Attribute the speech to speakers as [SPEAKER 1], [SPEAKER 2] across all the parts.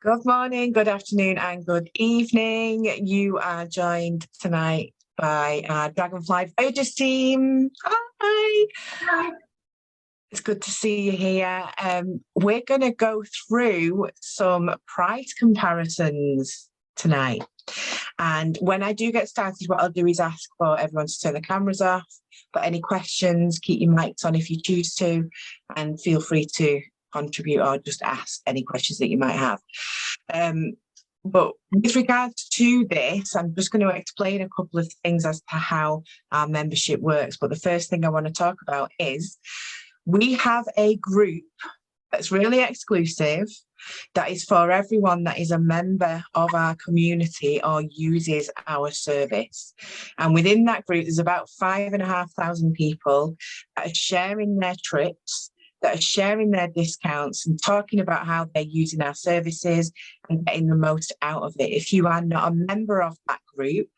[SPEAKER 1] Good morning, good afternoon, and good evening. You are joined tonight by our Dragonfly Voyagers team. Hi.
[SPEAKER 2] Hi.
[SPEAKER 1] It's good to see you here. We're going to go through some price comparisons tonight. And when I do get started, what I'll do is ask for everyone to turn the cameras off. But any questions, keep your mics on if you choose to, and feel free to contribute or just ask any questions that you might have. But with regards to this, I'm just going to explain a couple of things as to how our membership works. But the first thing I want to talk about is we have a group that's really exclusive, that is for everyone that is a member of our community or uses our service. And within that group, there's about 5,500 people that are sharing their trips, that are sharing their discounts and talking about how they're using our services and getting the most out of it. If you are not a member of that group,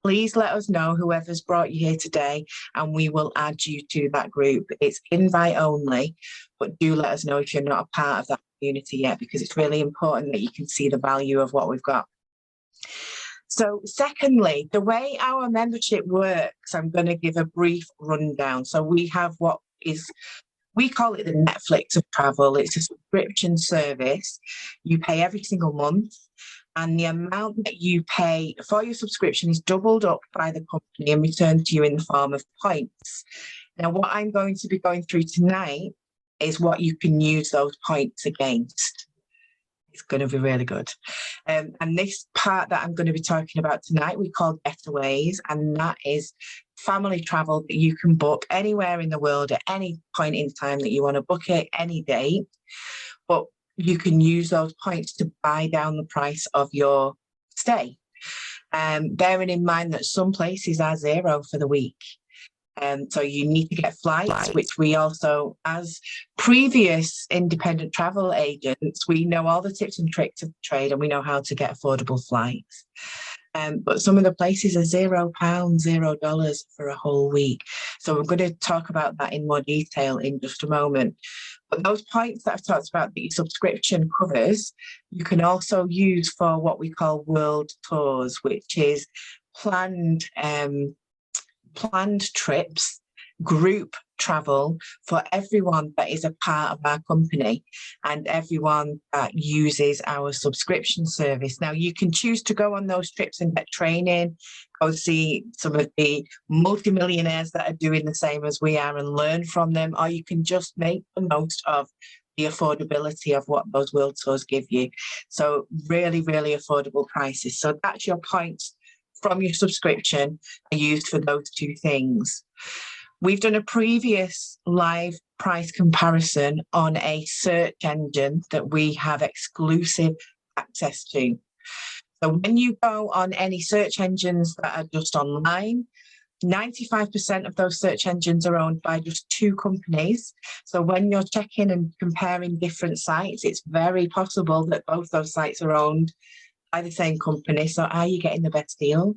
[SPEAKER 1] please let us know, whoever's brought you here today, and we will add you to that group. It's invite only, but do let us know if you're not a part of that community yet, because it's really important that you can see the value of what we've got. So secondly, the way our membership works, I'm going to give a brief rundown. So we have we call it the Netflix of travel. It's a subscription service. You pay every single month, and the amount that you pay for your subscription is doubled up by the company and returned to you in the form of points. Now, what I'm going to be going through tonight is what you can use those points against. It's going to be really good. And this part that I'm going to be talking about tonight, we call Getaways, and that is family travel that you can book anywhere in the world at any point in time that you want to book it, any date. But you can use those points to buy down the price of your stay. Bearing in mind that some places are zero for the week. So you need to get flights, which we also, as previous independent travel agents, we know all the tips and tricks of the trade, and we know how to get affordable flights. But some of the places are £0, $0 for a whole week. So we're going to talk about that in more detail in just a moment. But those points that I've talked about that your subscription covers, you can also use for what we call world tours, which is planned trips, group travel for everyone that is a part of our company and everyone that uses our subscription service. Now, you can choose to go on those trips and get training, go see some of the multimillionaires that are doing the same as we are and learn from them, or you can just make the most of the affordability of what those world tours give you. So really, really affordable prices. So that's your points from your subscription are used for those two things. We've done a previous live price comparison on a search engine that we have exclusive access to. So when you go on any search engines that are just online, 95% of those search engines are owned by just two companies. So when you're checking and comparing different sites, it's very possible that both those sites are owned by the same company. So are you getting the best deal?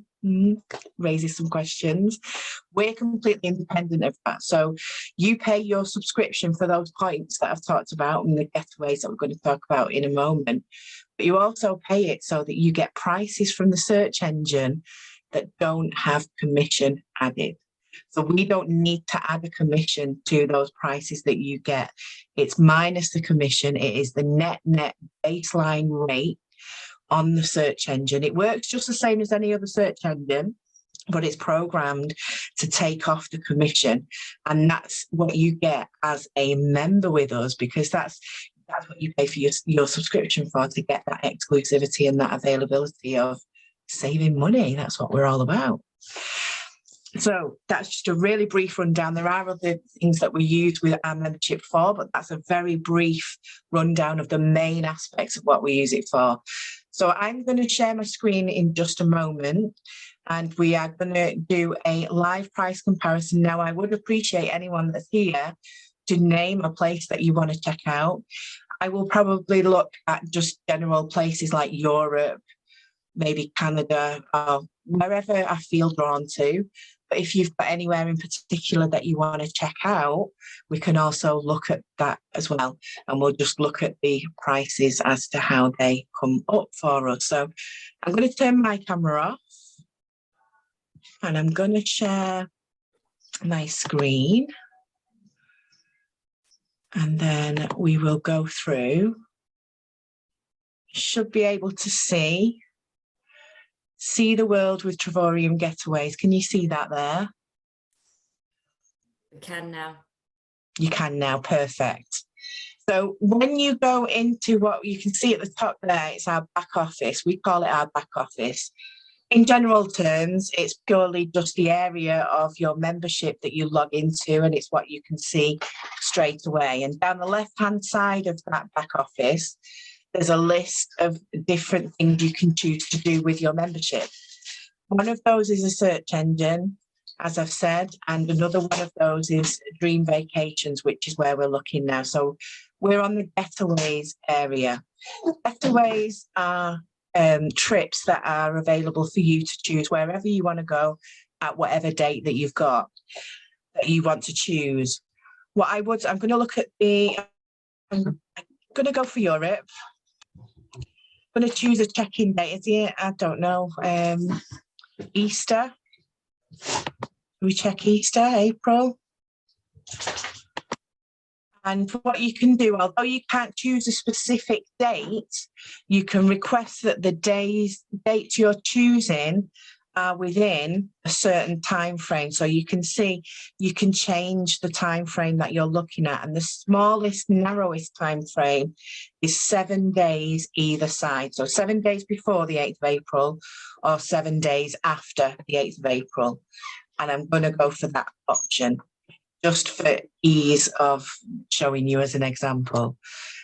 [SPEAKER 1] Raises some questions. We're completely independent of that. So you pay your subscription for those points that I've talked about and the getaways that we're going to talk about in a moment. But you also pay it so that you get prices from the search engine that don't have commission added. So we don't need to add a commission to those prices that you get. It's minus the commission. It is the net baseline rate on the search engine. It works just the same as any other search engine, but it's programmed to take off the commission. And that's what you get as a member with us, because that's what you pay for your subscription for, to get that exclusivity and that availability of saving money. That's what we're all about. So that's just a really brief rundown. There are other things that we use with our membership for, but that's a very brief rundown of the main aspects of what we use it for. So I'm going to share my screen in just a moment, and we are going to do a live price comparison. Now, I would appreciate anyone that's here to name a place that you want to check out. I will probably look at just general places like Europe, maybe Canada, or wherever I feel drawn to. But if you've got anywhere in particular that you want to check out, we can also look at that as well. And we'll just look at the prices as to how they come up for us. So I'm going to turn my camera off and I'm going to share my screen. And then we will go through. Should be able to see the world with Travorium Getaways. Can you see that there?
[SPEAKER 2] We can now.
[SPEAKER 1] You can now, perfect. So when you go into what you can see at the top there, it's our back office. We call it our back office. In general terms, it's purely just the area of your membership that you log into, and it's what you can see straight away. And down the left-hand side of that back office, there's a list of different things you can choose to do with your membership. One of those is a search engine, as I've said, and another one of those is Dream Vacations, which is where we're looking now. So we're on the Getaways area. Getaways are trips that are available for you to choose wherever you want to go at whatever date that you've got that you want to choose. I'm going to look at I'm going to go for Europe. I'm going to choose a check-in date. Is it? I don't know. Easter. We check Easter, April. And what you can do, although you can't choose a specific date, you can request that the dates you're choosing are within a certain time frame. So you can see, you can change the time frame that you're looking at. And the smallest, narrowest time frame is 7 days either side. So 7 days before the 8th of April or 7 days after the 8th of April. And I'm going to go for that option, just for ease of showing you as an example.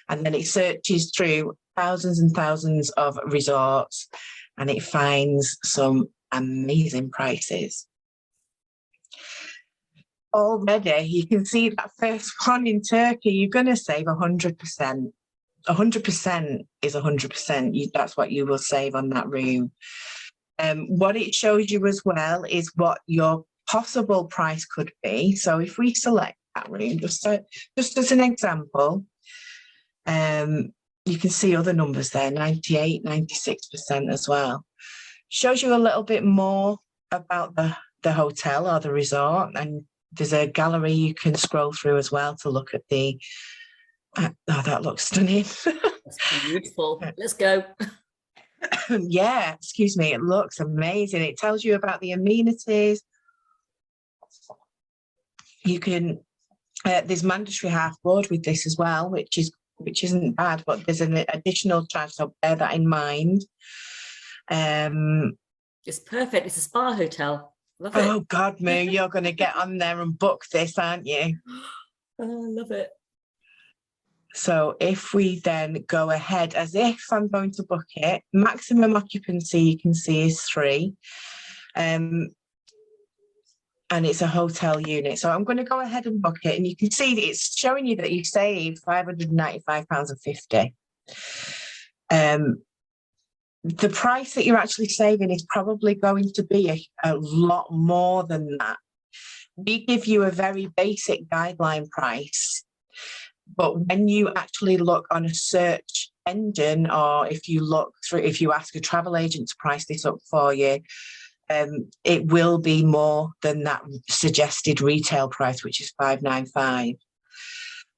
[SPEAKER 1] And then it searches through thousands and thousands of resorts and it finds some amazing prices. Already, you can see that first one in Turkey, you're going to save 100%. 100% is 100%. That's what you will save on that room. What it shows you as well is what your possible price could be. So if we select that room, just as an example, you can see other numbers there, 98, 96% as well. Shows you a little bit more about the hotel or the resort, and there's a gallery you can scroll through as well to look at the, oh, that looks stunning.
[SPEAKER 2] That's beautiful. Let's go.
[SPEAKER 1] Yeah, excuse me, it looks amazing. It tells you about the amenities. You can, there's mandatory half board with this as well, which isn't bad, but there's an additional charge, so bear that in mind.
[SPEAKER 2] It's perfect. It's a spa hotel. Love it.
[SPEAKER 1] Oh God, Moo, you're going to get on there and book this, aren't you?
[SPEAKER 2] Oh, I love it.
[SPEAKER 1] So if we then go ahead as if I'm going to book it, maximum occupancy you can see is 3. And it's a hotel unit. So I'm going to go ahead and book it. And you can see that it's showing you that you save £595.50. The price that you're actually saving is probably going to be a lot more than that. We give you a very basic guideline price. But when you actually look on a search engine, or if you ask a travel agent to price this up for you, it will be more than that suggested retail price, which is £595.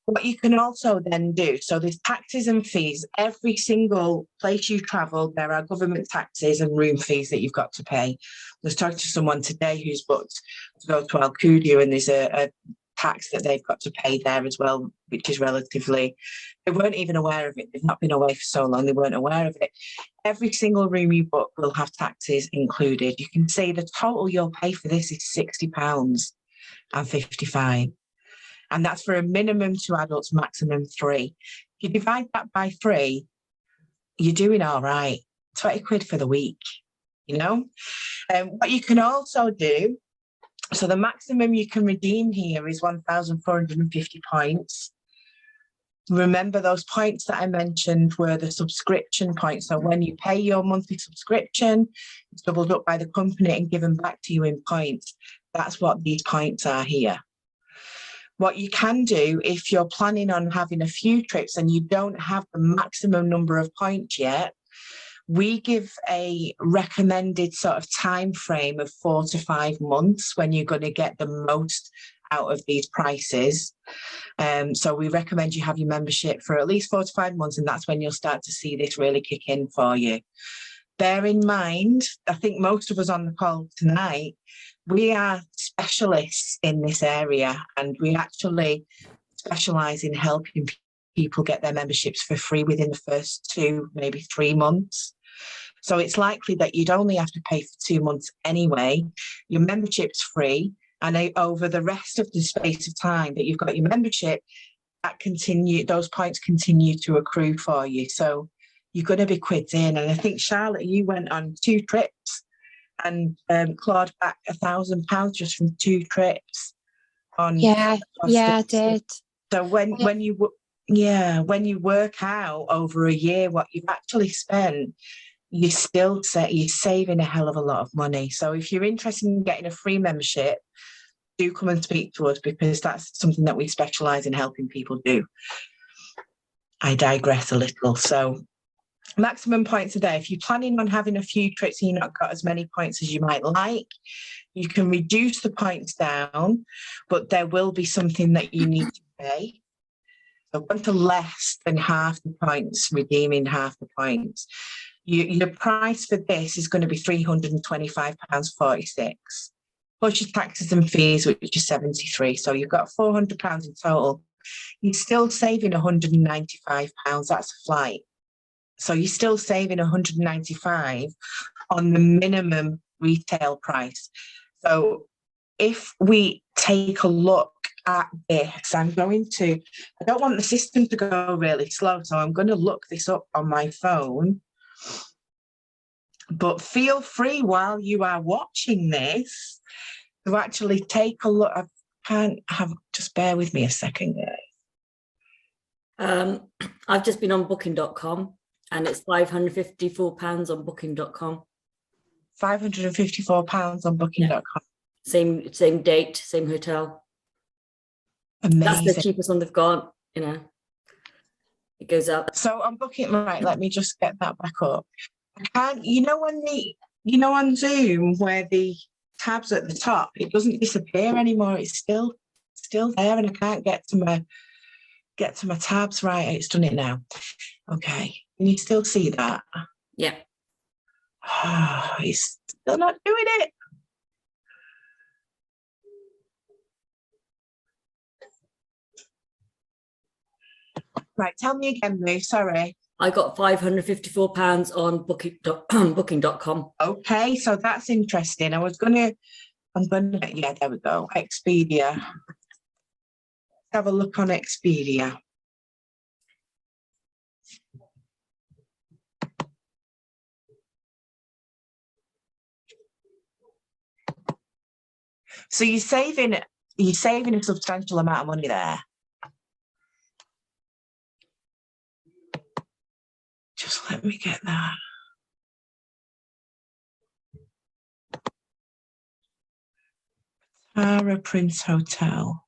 [SPEAKER 1] What you can also then do, so there's taxes and fees. Every single place you travel, there are government taxes and room fees that you've got to pay. I was talking to someone today who's booked to go to Alcudia, and there's a tax that they've got to pay there as well, which is relatively, they weren't even aware of it. They've not been away for so long, they weren't aware of it. Every single room you book will have taxes included. You can see the total you'll pay for this is £60.55. And that's for a minimum 2 adults, maximum 3. If you divide that by 3, you're doing all right. 20 quid for the week, you know? What you can also do, so the maximum you can redeem here is 1,450 points. Remember, those points that I mentioned were the subscription points. So when you pay your monthly subscription, it's doubled up by the company and given back to you in points. That's what these points are here. What you can do if you're planning on having a few trips and you don't have the maximum number of points yet, we give a recommended sort of time frame of 4 to 5 months when you're going to get the most out of these prices. So we recommend you have your membership for at least 4 to 5 months, and that's when you'll start to see this really kick in for you. Bear in mind, I think most of us on the call tonight, we are specialists in this area, and we actually specialise in helping people get their memberships for free within the first 2, maybe 3 months. So it's likely that you'd only have to pay for 2 months anyway. Your membership's free, and over the rest of the space of time that you've got your membership, those points continue to accrue for you. So you're going to be quids in. And I think, Charlotte, you went on 2 trips and clawed back £1,000 just from 2 trips.
[SPEAKER 3] Yeah, I did.
[SPEAKER 1] So when you work out over a year what you've actually spent, you're saving a hell of a lot of money. So if you're interested in getting a free membership, do come and speak to us, because that's something that we specialise in helping people do. I digress a little. So maximum points a day. If you're planning on having a few trips and you've not got as many points as you might like, you can reduce the points down, but there will be something that you need to pay. So going to less than half the points, redeeming half the points. Your price for this is going to be £325.46, plus your taxes and fees, which is £73. So you've got £400 in total. You're still saving £195. That's a flight. So you're still saving £195 on the minimum retail price. So if we take a look at this, I don't want the system to go really slow, so I'm going to look this up on my phone. But feel free while you are watching this to actually take a look. Just bear with me a second, guys.
[SPEAKER 2] I've just been on booking.com and it's £554 on booking.com.
[SPEAKER 1] £554 on booking.com.
[SPEAKER 2] Same date, same hotel.
[SPEAKER 1] Amazing.
[SPEAKER 2] That's the cheapest one they've got, it goes up.
[SPEAKER 1] So on booking, right, let me just get that back up. On Zoom where the tabs at the top, it doesn't disappear anymore. It's still there, and I can't get to my tabs. Right, it's done it now. Okay, can you still see that?
[SPEAKER 2] Yeah.
[SPEAKER 1] Oh, it's still not doing it. Right, tell me again, Lou. Sorry.
[SPEAKER 2] I got £554 on booking.com.
[SPEAKER 1] Okay, so that's interesting. Yeah, there we go. Expedia. Let's have a look on Expedia. So you're saving a substantial amount of money there. Just let me get that. Tara Prince Hotel.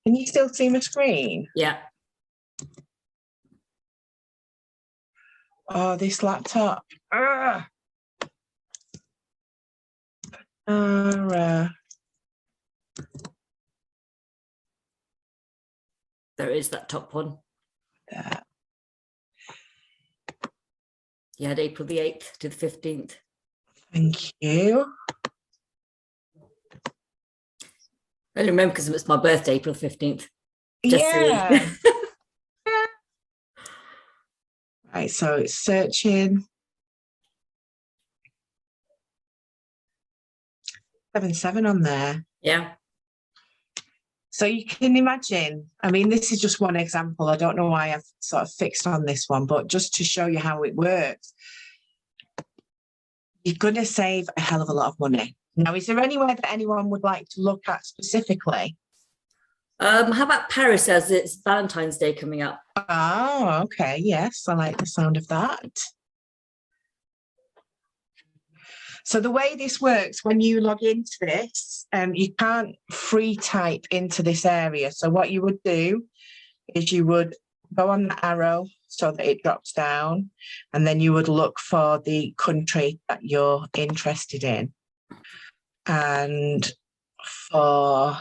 [SPEAKER 1] Can you still see my screen?
[SPEAKER 2] Yeah.
[SPEAKER 1] Oh, this laptop. Tara.
[SPEAKER 2] There is that top one.
[SPEAKER 1] There.
[SPEAKER 2] You had April the 8th to the 15th.
[SPEAKER 1] Thank you.
[SPEAKER 2] I only remember because it was my birthday, April 15th.
[SPEAKER 1] Yeah. Right, so it's searching. 7 on there.
[SPEAKER 2] Yeah.
[SPEAKER 1] So you can imagine, I mean, this is just one example. I don't know why I've sort of fixed on this one, but just to show you how it works, you're going to save a hell of a lot of money. Now, is there anywhere that anyone would like to look at specifically?
[SPEAKER 2] How about Paris, as it's Valentine's Day coming up?
[SPEAKER 1] Oh, okay. Yes, I like the sound of that. So the way this works, when you log into this, you can't free type into this area. So what you would do is you would go on the arrow so that it drops down, and then you would look for the country that you're interested in. And for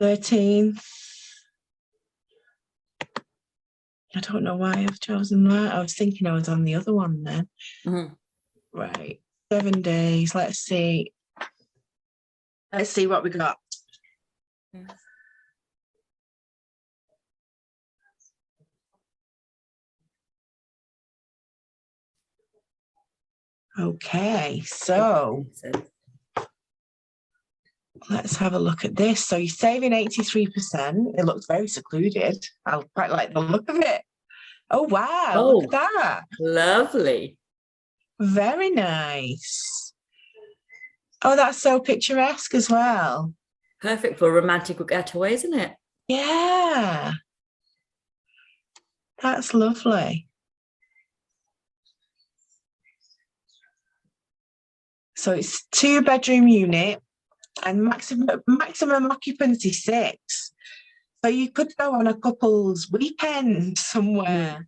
[SPEAKER 1] I don't know why I've chosen that. I was thinking I was on the other one then.
[SPEAKER 2] Mm-hmm.
[SPEAKER 1] Right. 7 days. Let's see. Let's see what we got. Okay, so let's have a look at this. So you're saving 83%. It looks very secluded. I quite like the look of it. Oh, wow. Look at that.
[SPEAKER 2] Lovely.
[SPEAKER 1] Very nice. Oh, that's so picturesque as well.
[SPEAKER 2] Perfect for romantic getaway, isn't it?
[SPEAKER 1] Yeah. That's lovely. So it's 2-bedroom unit and maximum occupancy 6. So you could go on a couple's weekend somewhere.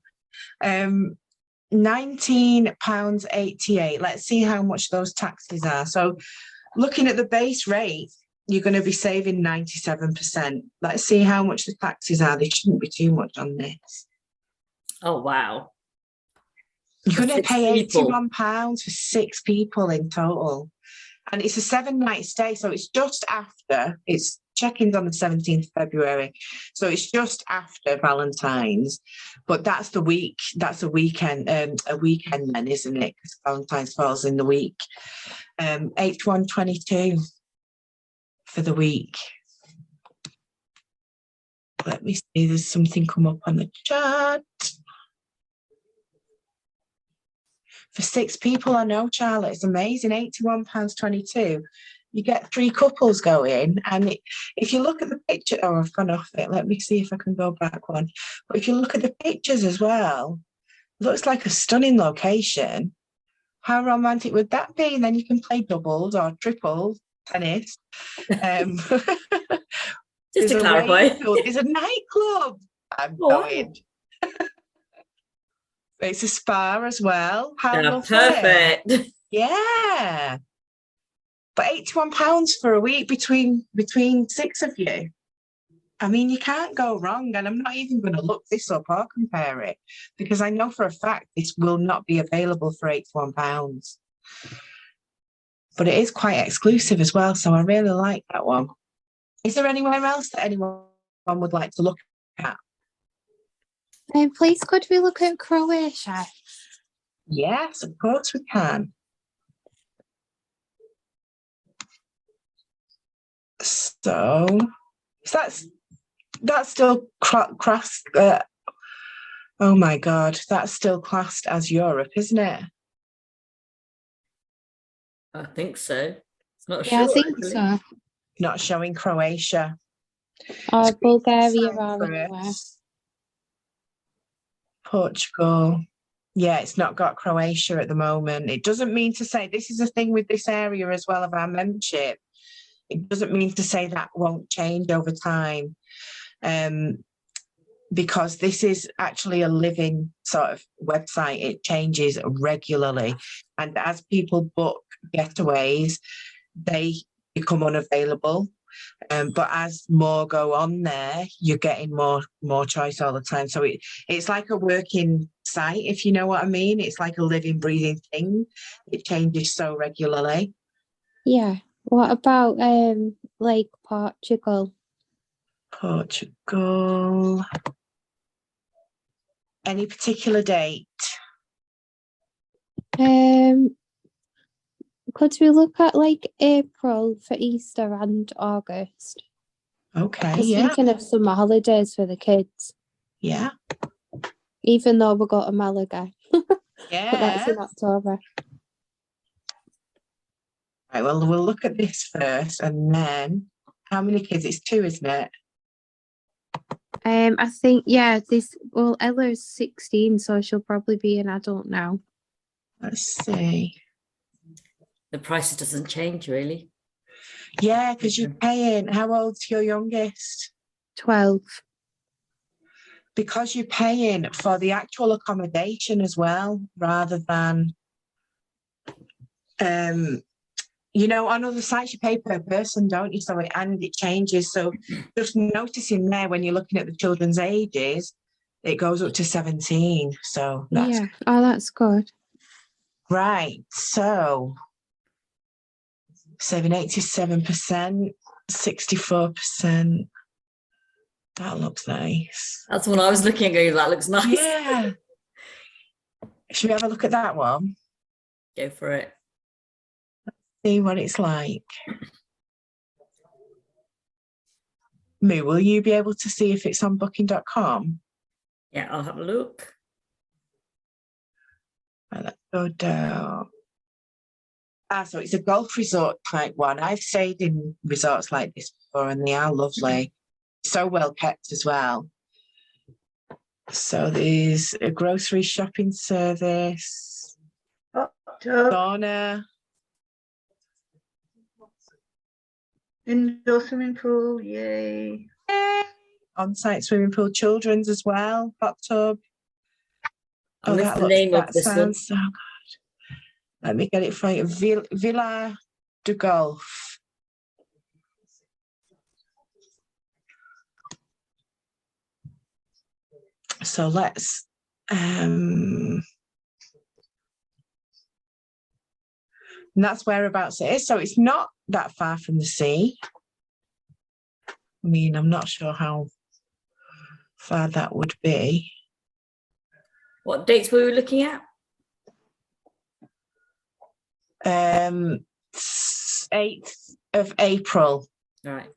[SPEAKER 1] £19.88. Let's see how much those taxes are. So looking at the base rate, you're going to be saving 97%. Let's see how much the taxes are. They shouldn't be too much on this.
[SPEAKER 2] Oh, wow.
[SPEAKER 1] You're going to pay £81 for 6 people in total. And it's a 7-night stay. So it's just after, it's check-ins on the 17th of February. So it's just after Valentine's. But that's the week, that's a weekend then, isn't it? Because Valentine's falls in the week. H122 for the week. Let me see, there's something come up on the chat. For 6 people, I know, Charlotte, it's amazing. £81.22. You get 3 couples going, and if you look at the picture, oh, I've gone off it. Let me see if I can go back one. But if you look at the pictures as well, it looks like a stunning location. How romantic would that be? And then you can play doubles or triples, tennis.
[SPEAKER 2] Just to clarify,
[SPEAKER 1] there's a nightclub. I'm going. It's a spa as well. How lovely.
[SPEAKER 2] Perfect.
[SPEAKER 1] Yeah. But £81 for a week between 6 of you. I mean, you can't go wrong. And I'm not even going to look this up or compare it, because I know for a fact this will not be available for £81. But it is quite exclusive as well. So I really like that one. Is there anywhere else that anyone would like to look at?
[SPEAKER 3] Please, could we look at Croatia?
[SPEAKER 1] Yes, of course we can. So that's still classed. Oh my God, that's still classed as Europe, isn't it?
[SPEAKER 2] I think so. It's not sure.
[SPEAKER 3] Yeah, I think so.
[SPEAKER 1] Not showing Croatia.
[SPEAKER 3] Or Bulgaria or anywhere.
[SPEAKER 1] Portugal. Yeah, it's not got Croatia at the moment. It doesn't mean to say, this is the thing with this area as well of our membership. It doesn't mean to say that won't change over time, because this is actually a living sort of website. It changes regularly. And as people book getaways, they become unavailable. But as more go on there, you're getting more choice all the time. So it's like a working site, if you know what I mean. It's like a living, breathing thing. It changes so regularly.
[SPEAKER 3] Yeah. What about like Portugal?
[SPEAKER 1] Portugal. Any particular date?
[SPEAKER 3] Could we look at like April for Easter and August?
[SPEAKER 1] Okay,
[SPEAKER 3] I was thinking of summer holidays for the kids.
[SPEAKER 1] Yeah.
[SPEAKER 3] Even though we'll go to Malaga.
[SPEAKER 1] Yeah.
[SPEAKER 3] But that's in October.
[SPEAKER 1] Right, well, we'll look at this first and then how many kids? It's 2, isn't it?
[SPEAKER 3] I think, yeah, Ella's 16, so she'll probably be an adult now.
[SPEAKER 1] Let's see.
[SPEAKER 2] The price doesn't change really.
[SPEAKER 1] Yeah, because you're paying, how old's your youngest?
[SPEAKER 3] 12.
[SPEAKER 1] Because you're paying for the actual accommodation as well, rather than, you know, on other sites you pay per person, don't you? So it changes. So just noticing there when you're looking at the children's ages, it goes up to 17. So that's
[SPEAKER 3] Yeah. Oh, that's good.
[SPEAKER 1] right. So saving 87%, 64%. That looks nice.
[SPEAKER 2] That's what I was looking at going, that looks nice.
[SPEAKER 1] Yeah. Should we have a look at that one?
[SPEAKER 2] Go for it.
[SPEAKER 1] See what it's like. Moo, will you be able to see if it's on booking.com?
[SPEAKER 2] Yeah, I'll have a look.
[SPEAKER 1] Right, let's go down. So it's a golf resort type one. I've stayed in resorts like this before and they are lovely. So well kept as well. So there's a grocery shopping service, sauna,
[SPEAKER 4] indoor swimming pool, yay.
[SPEAKER 1] on-site swimming pool, children's as well, hot tub.
[SPEAKER 2] And that's the name of this one.
[SPEAKER 1] Sounds so good. Let me get it for you. Villa de Golf. So let's and that's whereabouts it is. So it's not that far from the sea. I mean, I'm not sure how far that would be.
[SPEAKER 2] What dates were we looking at?
[SPEAKER 1] 8th of April.
[SPEAKER 2] All right.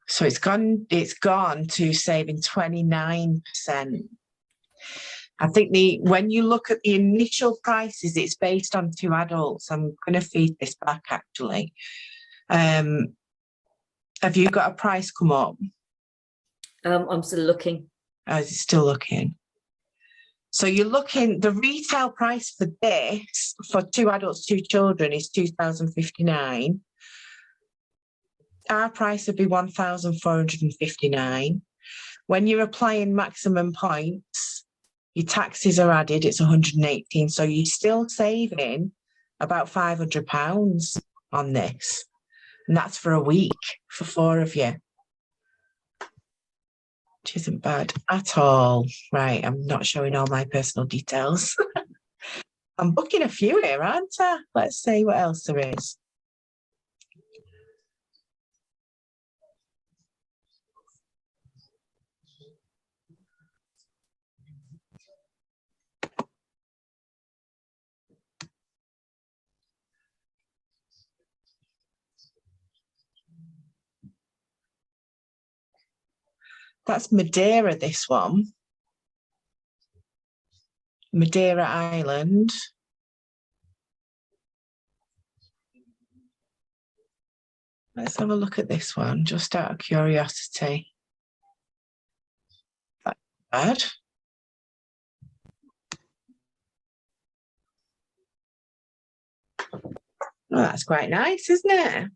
[SPEAKER 1] So it's gone to saving 29%. I think when you look at the initial prices, it's based on 2 adults. I'm going to feed this back actually. Have you got a price come up?
[SPEAKER 2] I'm still looking.
[SPEAKER 1] Oh, is it still looking? So you're looking, the retail price for this, for 2 adults, 2 children, is $2,059. Our price would be $1,459. When you're applying maximum points, your taxes are added, it's 118. So you're still saving about £500 on this. And that's for a week for 4 of you. Which isn't bad at all. Right, I'm not showing all my personal details. I'm booking a few here, aren't I? Let's see what else there is. That's Madeira, this one. Madeira Island. Let's have a look at this one, just out of curiosity. That's bad. Oh, that's quite nice, isn't it?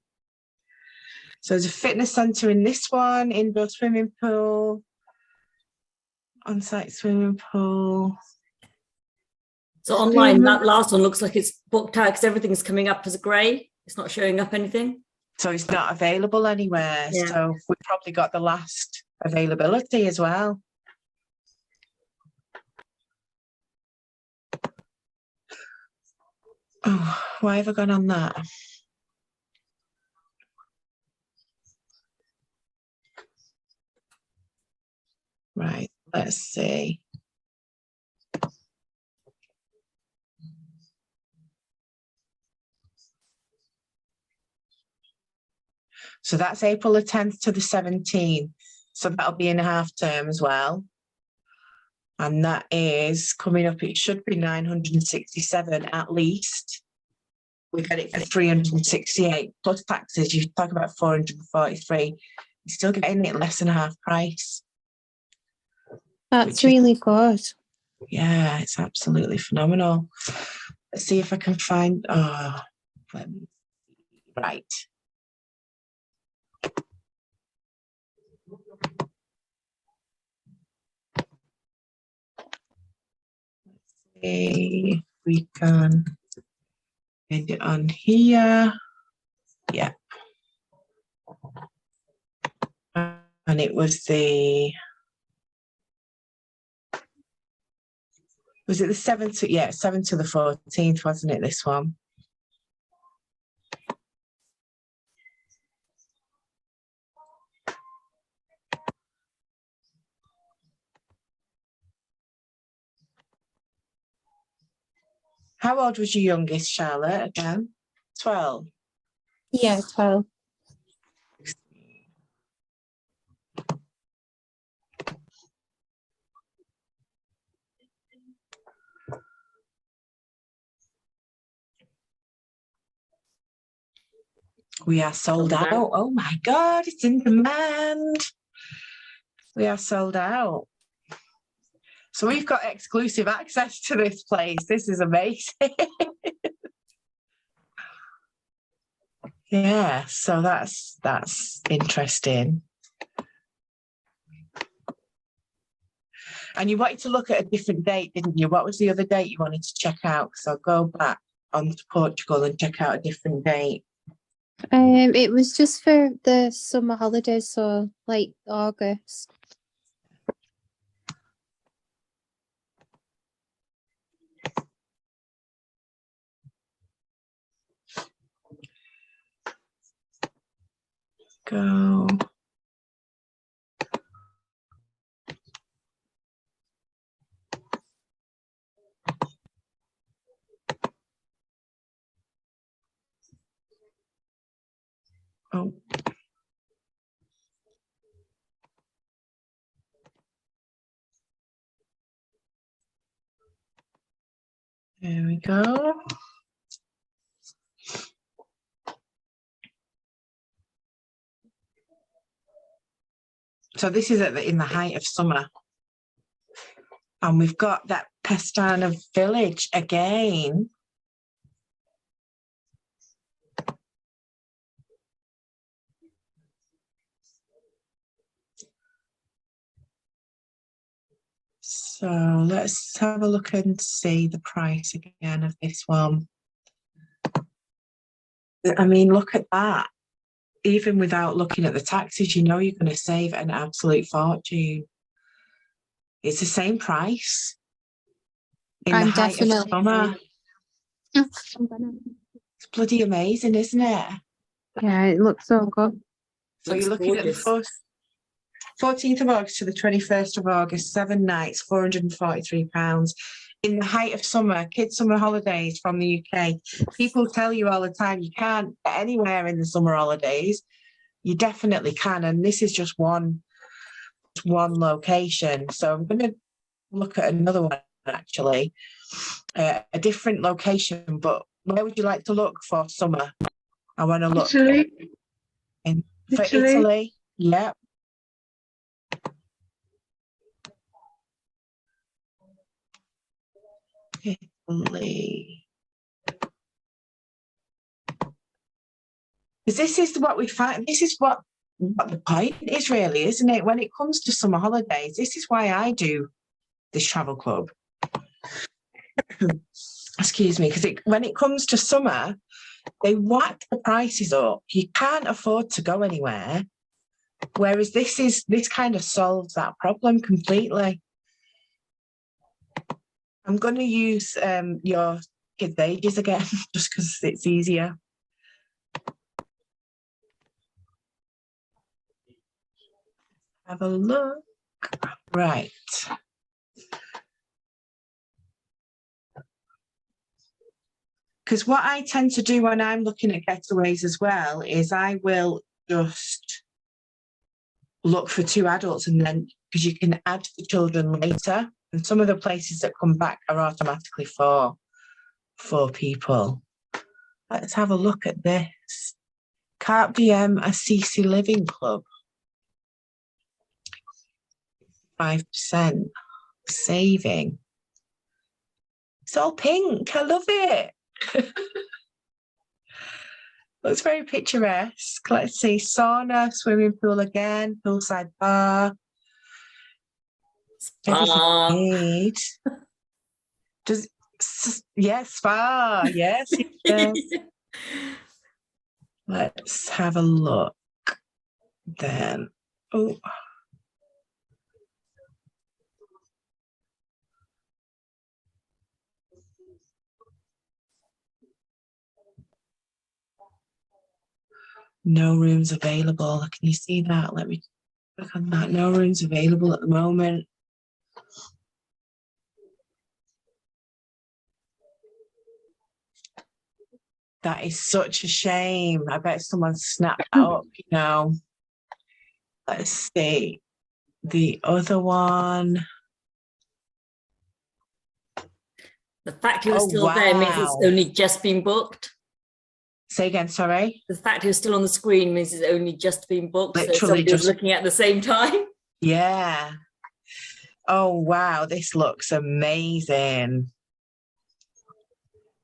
[SPEAKER 1] So there's a fitness centre in this one, indoor swimming pool, on-site swimming pool.
[SPEAKER 2] So online, that last one looks like it's booked out because everything's coming up as a grey. It's not showing up anything.
[SPEAKER 1] So it's not available anywhere.
[SPEAKER 2] Yeah.
[SPEAKER 1] So we've probably got the last availability as well. Oh, why have I gone on that? Right, let's see. So that's April the 10th to the 17th. So that'll be in a half term as well. And that is coming up, it should be 967 at least. We get it for 368 plus taxes. You talk about 443. You're still getting it less than half price.
[SPEAKER 3] That's really good.
[SPEAKER 1] Yeah, it's absolutely phenomenal. Let's see if I can find. Oh, right. Let's see if we can get it on here. Yeah. And it was the. Was it the 7th? Yeah, 7th to the 14th, wasn't it, this one? How old was your youngest, Charlotte, again? 12?
[SPEAKER 3] Yeah, 12.
[SPEAKER 1] We are sold out. Oh my God, it's in demand. We are sold out. So we've got exclusive access to this place. This is amazing. Yeah, so that's interesting. And you wanted to look at a different date, didn't you? What was the other date you wanted to check out? So go back on to Portugal and check out a different date.
[SPEAKER 3] It was just for the summer holidays, so like August.
[SPEAKER 1] Go. Oh. There we go. So this is in the height of summer. And we've got that Pestana village again. So let's have a look and see the price again of this one. I mean, look at that. Even without looking at the taxes, you know you're going to save an absolute fortune. It's the same price in the height of summer. It's bloody amazing, isn't it?
[SPEAKER 3] Yeah, it looks so good.
[SPEAKER 1] So you're looking at the 14th of August to the 21st of August, 7 nights, £443. In the height of summer, kids' summer holidays from the UK. People tell you all the time you can't get anywhere in the summer holidays. You definitely can, and this is just one location. So I'm going to look at another one, actually, a different location. But where would you like to look for summer? I want to look
[SPEAKER 4] Italy.
[SPEAKER 1] For Italy. Yep. Italy. Because this is what we find. This is what the point is, really, isn't it? When it comes to summer holidays, this is why I do this travel club. Excuse me, because when it comes to summer, they whack the prices up. You can't afford to go anywhere. Whereas this kind of solves that problem completely. I'm going to use your kids' ages again, just because it's easier. Have a look. Right. Because what I tend to do when I'm looking at Getaways as well is I will just look for 2 adults, and then because you can add the children later, and some of the places that come back are automatically for 4 people. Let's have a look at this. Carp DM Assisi Living Club. 5% saving. It's all pink. I love it. Looks very picturesque. Let's see. Sauna, swimming pool again, poolside bar. Everything you need. Yes, spa. Yes. Let's have a look then. Oh. No rooms available. Can you see that? Let me click on that. No rooms available at the moment. That is such a shame. I bet someone snapped that up, you know. Let's see. The other one.
[SPEAKER 2] The fact it was still there means it's only just been booked.
[SPEAKER 1] Say again, sorry.
[SPEAKER 2] The fact it was still on the screen means it's only just been booked.
[SPEAKER 1] Literally
[SPEAKER 2] so somebody was looking at the same time.
[SPEAKER 1] Yeah. Oh, wow. This looks amazing.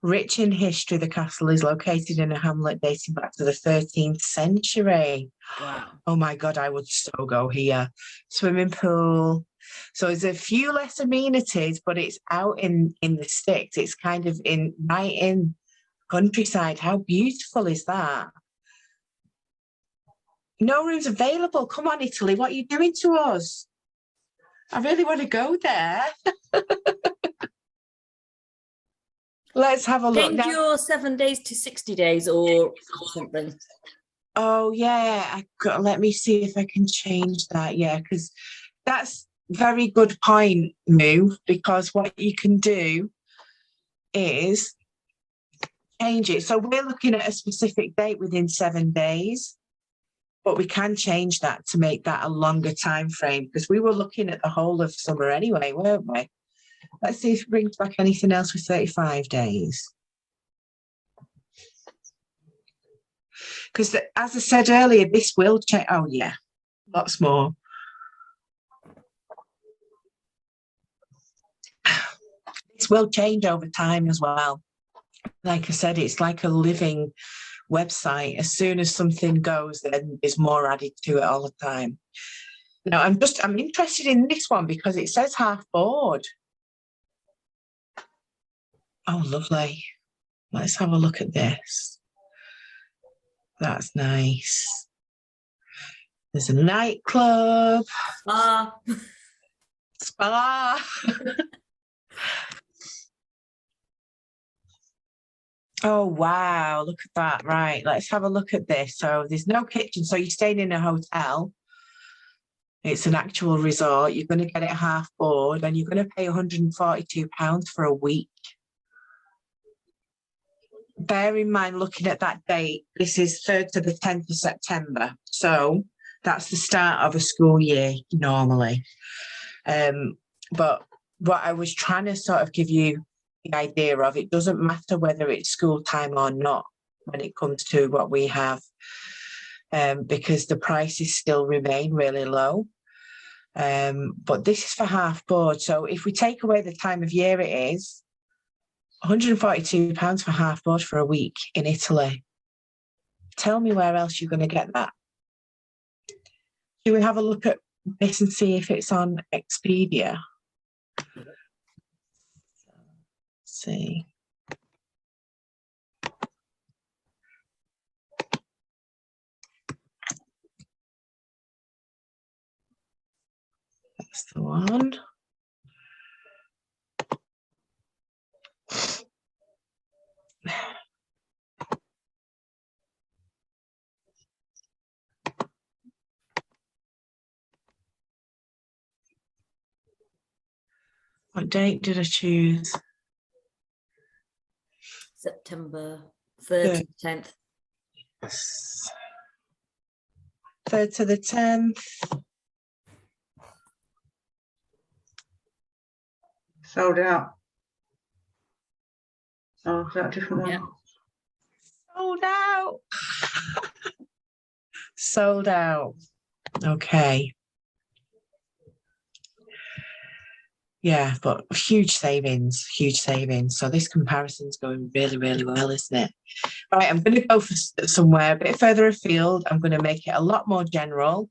[SPEAKER 1] Rich in history, the castle is located in a hamlet dating back to the 13th century.
[SPEAKER 2] Wow.
[SPEAKER 1] Oh my God, I would so go here. Swimming pool. So there's a few less amenities, but it's out in the sticks. It's kind of right in countryside. How beautiful is that? No rooms available. Come on, Italy. What are you doing to us? I really want to go there. Let's have a look.
[SPEAKER 2] Change your 7 days to 60 days or something.
[SPEAKER 1] Oh, yeah. Let me see if I can change that. Yeah, because that's very good point, Moo, because what you can do is change it. So we're looking at a specific date within 7 days, but we can change that to make that a longer time frame, because we were looking at the whole of summer anyway, weren't we? Let's see if it brings back anything else with 35 days. Because as I said earlier, this will change. Oh, yeah, lots more. This will change over time as well. Like I said, it's like a living website. As soon as something goes, then there's more added to it all the time. Now, I'm interested in this one because it says half board. Oh, lovely. Let's have a look at this. That's nice. There's a nightclub.
[SPEAKER 2] Spa.
[SPEAKER 1] Spa. Oh, wow. Look at that. Right. Let's have a look at this. So there's no kitchen. So you're staying in a hotel. It's an actual resort. You're going to get it half board and you're going to pay £142 for a week. Bear in mind, looking at that date, this is 3rd to the 10th of September. So that's the start of a school year normally. But what I was trying to sort of give you the idea of, it doesn't matter whether it's school time or not when it comes to what we have, because the prices still remain really low. But this is for half board. So if we take away the time of year it is, £142 for half board for a week in Italy. Tell me where else you're going to get that. Do we have a look at this and see if it's on Expedia? Let's see. That's the one. What date did I choose?
[SPEAKER 2] September 3rd to 10th.
[SPEAKER 1] 3rd to the 10th.
[SPEAKER 4] Sold out. Oh, is that a different one?
[SPEAKER 2] Yeah.
[SPEAKER 1] Sold out. Sold out. Okay. Yeah, but huge savings, huge savings. So this comparison's going really, really well, isn't it? Right, I'm going to go for somewhere a bit further afield. I'm going to make it a lot more general.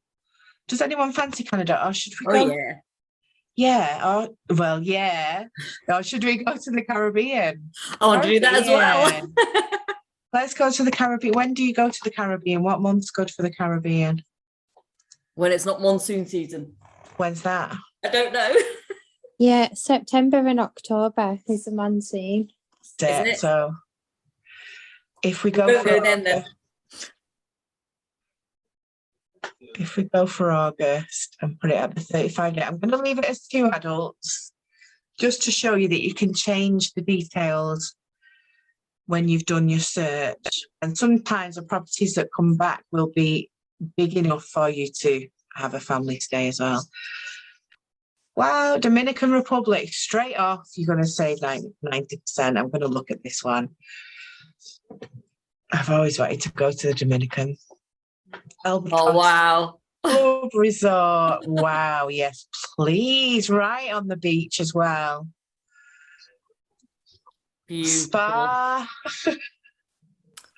[SPEAKER 1] Does anyone fancy Canada, or should we go?
[SPEAKER 2] Oh, yeah.
[SPEAKER 1] Yeah. Oh, well, yeah. Or should we go to the Caribbean?
[SPEAKER 2] I want to do that as well.
[SPEAKER 1] Caribbean. Let's go to the Caribbean. When do you go to the Caribbean? What month's good for the Caribbean?
[SPEAKER 2] When it's not monsoon season.
[SPEAKER 1] When's that?
[SPEAKER 2] I don't know.
[SPEAKER 3] Yeah, September and October is the monsoon.
[SPEAKER 2] Isn't it?
[SPEAKER 1] So if we
[SPEAKER 2] We'll
[SPEAKER 1] go for
[SPEAKER 2] go then.
[SPEAKER 1] if we go for August and put it at the 35 day, I'm going to leave it as 2 adults just to show you that you can change the details when you've done your search. And sometimes the properties that come back will be big enough for you to have a family stay as well. Wow, Dominican Republic, straight off, you're going to save 90%. I'm going to look at this one. I've always wanted to go to the Dominican.
[SPEAKER 2] Oh, wow.
[SPEAKER 1] Club Resort. Wow, yes, please. Right on the beach as well.
[SPEAKER 2] Beautiful.
[SPEAKER 1] Spa.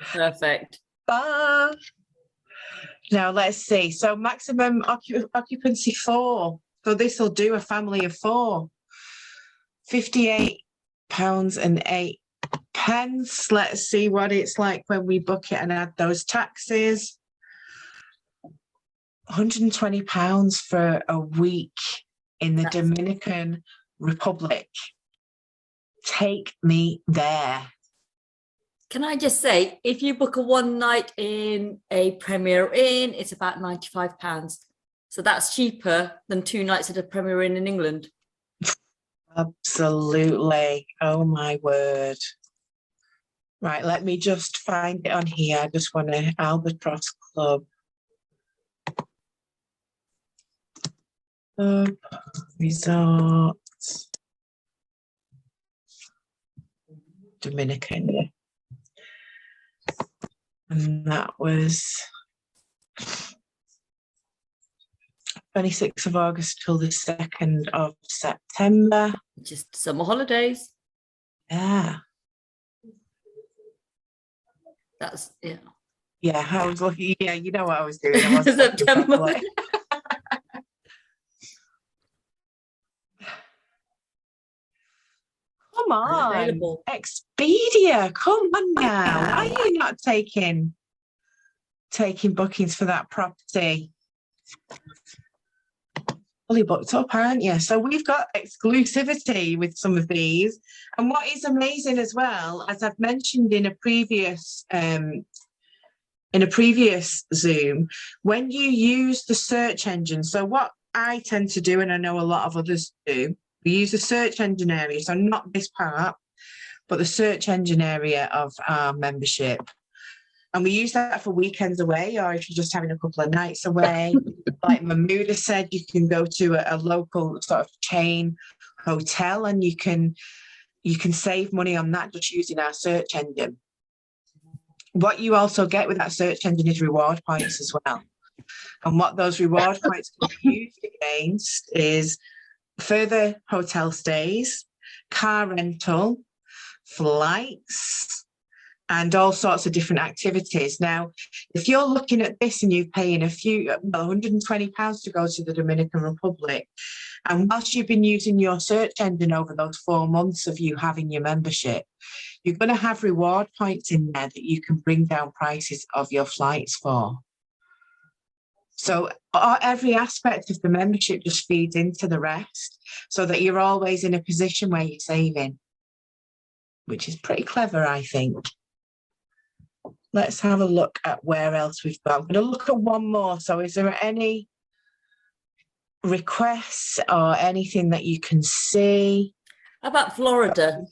[SPEAKER 2] Perfect.
[SPEAKER 1] Spa. Now, let's see. So maximum occupancy 4. So this will do a family of 4. £58.08. Let's see what it's like when we book it and add those taxes. £120 for a week in the Dominican Republic. Take me there.
[SPEAKER 2] Can I just say, if you book a one night in a Premier Inn, it's about £95. So that's cheaper than 2 nights at a Premier Inn in England.
[SPEAKER 1] Absolutely. Oh my word. Right, let me just find it on here. I just want to Albatross Club. Resort. Dominican. And that was 26th of August till the 2nd of September.
[SPEAKER 2] Just summer holidays.
[SPEAKER 1] Yeah.
[SPEAKER 2] That's, yeah.
[SPEAKER 1] Yeah, I was looking. Yeah, you know what I was doing. I was
[SPEAKER 2] September.
[SPEAKER 1] Come on,
[SPEAKER 2] Available.
[SPEAKER 1] Expedia. Come on now. Are you not taking bookings for that property? Fully booked up, aren't you? So we've got exclusivity with some of these. And what is amazing as well, as I've mentioned in a previous Zoom, when you use the search engine, so what I tend to do, and I know a lot of others do, we use the search engine area, so not this part, but the search engine area of our membership. And we use that for weekends away, or if you're just having a couple of nights away. Like Mahmouda said, you can go to a local sort of chain hotel and you can save money on that just using our search engine. What you also get with that search engine is reward points as well. And what those reward points can be used against is further hotel stays, car rental, flights, and all sorts of different activities. Now, if you're looking at this and you're paying £120 to go to the Dominican Republic, and whilst you've been using your search engine over those 4 months of you having your membership, you're going to have reward points in there that you can bring down prices of your flights for. So every aspect of the membership just feeds into the rest so that you're always in a position where you're saving, which is pretty clever, I think. Let's have a look at where else we've got. I'm going to look at one more. So is there any requests or anything that you can see?
[SPEAKER 2] How about Florida?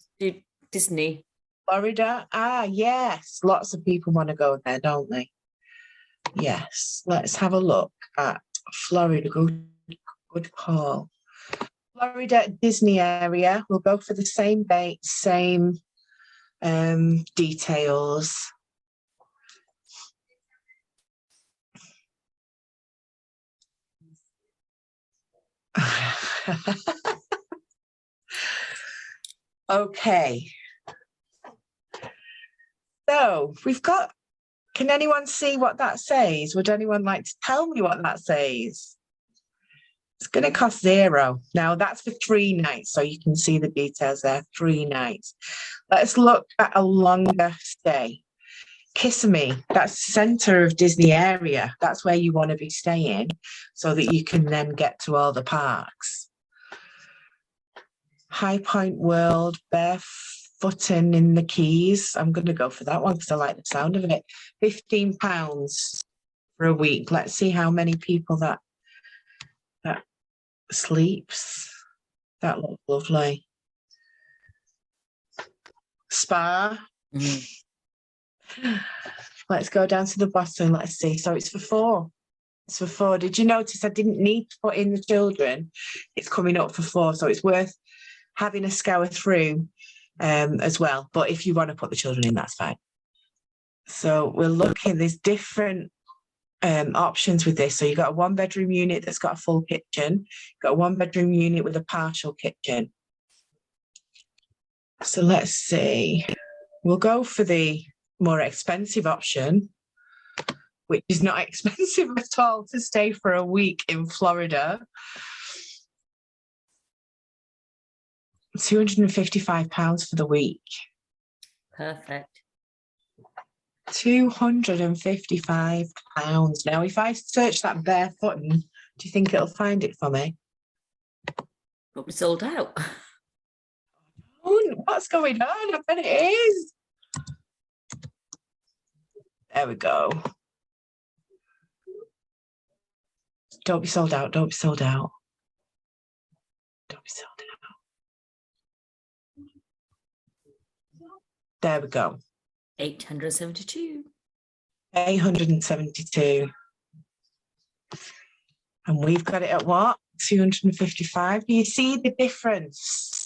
[SPEAKER 2] Disney.
[SPEAKER 1] Florida? Ah, yes. Lots of people want to go there, don't they? Yes, let's have a look at Florida. Good call. Florida Disney area. We'll go for the same date, same details. Okay. So we've got, can anyone see what that says? Would anyone like to tell me what that says? It's going to cost $0. Now that's for 3 nights, so you can see the details there, 3 nights. Let's look at a longer stay. Kissimmee, that's the centre of Disney area. That's where you want to be staying so that you can then get to all the parks. High Point World, barefooting in the Keys. I'm going to go for that one because I like the sound of it. £15 for a week. Let's see how many people that sleeps. That looks lovely. Spa. Let's go down to the bottom. Let's see. So it's for 4. It's for 4. Did you notice I didn't need to put in the children? It's coming up for 4. So it's worth having a scour through as well. But if you want to put the children in, that's fine. So we're looking, there's different options with this. So you've got a 1-bedroom unit that's got a full kitchen. You've got a 1-bedroom unit with a partial kitchen. So let's see. We'll go for the more expensive option, which is not expensive at all to stay for a week in Florida. £255 for the week.
[SPEAKER 2] Perfect.
[SPEAKER 1] £255. Now, if I search that barefooting, do you think it'll find it for me?
[SPEAKER 2] But we sold out.
[SPEAKER 1] Oh, what's going on? I bet it is. There we go. Don't be sold out. Don't be sold out. Don't be sold out. There we go.
[SPEAKER 2] 872.
[SPEAKER 1] 872. And we've got it at what? 255. Do you see the difference?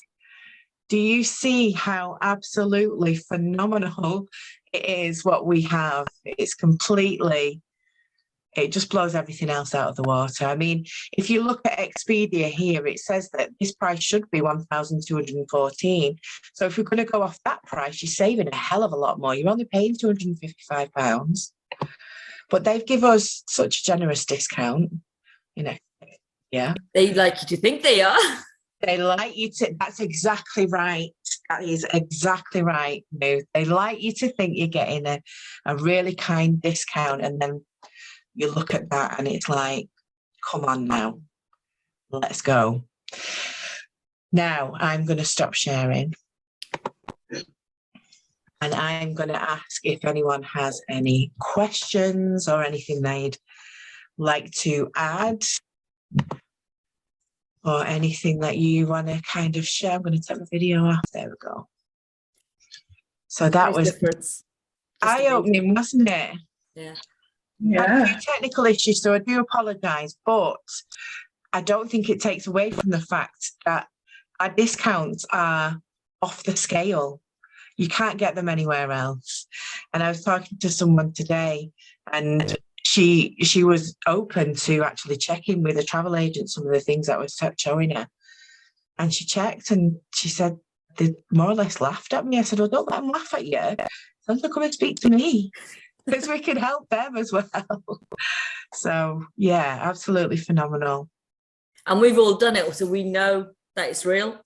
[SPEAKER 1] Do you see how absolutely phenomenal it is what we have? It's completely, it just blows everything else out of the water. I mean, if you look at Expedia here, it says that this price should be 1,214. So if you're going to go off that price, you're saving a hell of a lot more. You're only paying £255. But they've given us such a generous discount, you know. Yeah.
[SPEAKER 2] They like you to think they are.
[SPEAKER 1] They like you to, that's exactly right. That is exactly right. No, they like you to think you're getting a really kind discount, and then you look at that and it's like, come on now, let's go. Now I'm going to stop sharing. And I'm going to ask if anyone has any questions or anything they'd like to add, or anything that you want to kind of share. I'm going to take the video off. There we go. So that was eye-opening, wasn't it?
[SPEAKER 2] Yeah.
[SPEAKER 1] I had a few technical issues, so I do apologise, but I don't think it takes away from the fact that our discounts are off the scale. You can't get them anywhere else. And I was talking to someone today, and she was open to actually checking with a travel agent some of the things that was showing her. And she checked and she said, they more or less laughed at me. I said, well, don't let them laugh at you. Tell them to come and speak to me, because we can help them as well. So, yeah, absolutely phenomenal.
[SPEAKER 2] And we've all done it, so we know that it's real.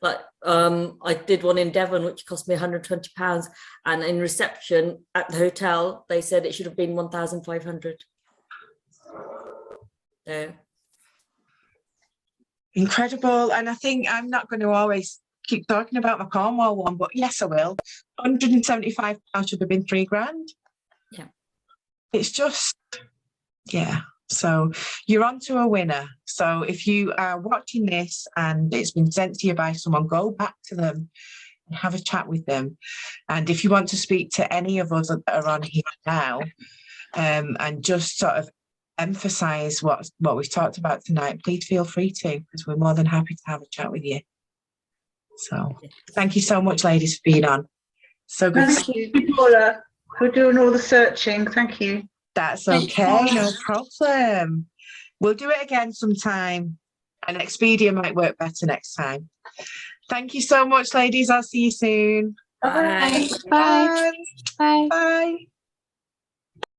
[SPEAKER 2] Like I did one in Devon, which cost me £120, and in reception at the hotel, they said it should have been 1,500. So
[SPEAKER 1] Incredible. And I think I'm not going to always keep talking about my Cornwall one, but yes, I will. £175 should have been £3,000.
[SPEAKER 2] Yeah.
[SPEAKER 1] It's just, yeah. So you're on to a winner. So if you are watching this and it's been sent to you by someone, go back to them and have a chat with them. And if you want to speak to any of us that are on here now, and just sort of emphasize what we've talked about tonight, please feel free to, because we're more than happy to have a chat with you. So thank you so much, ladies, for being on. So good.
[SPEAKER 4] Thank you, Paula, for doing all the searching. Thank you.
[SPEAKER 1] That's okay, no problem. We'll do it again sometime, and Expedia might work better next time. Thank you so much, ladies. I'll see you soon.
[SPEAKER 2] Bye.
[SPEAKER 3] Bye. Bye.
[SPEAKER 1] Bye.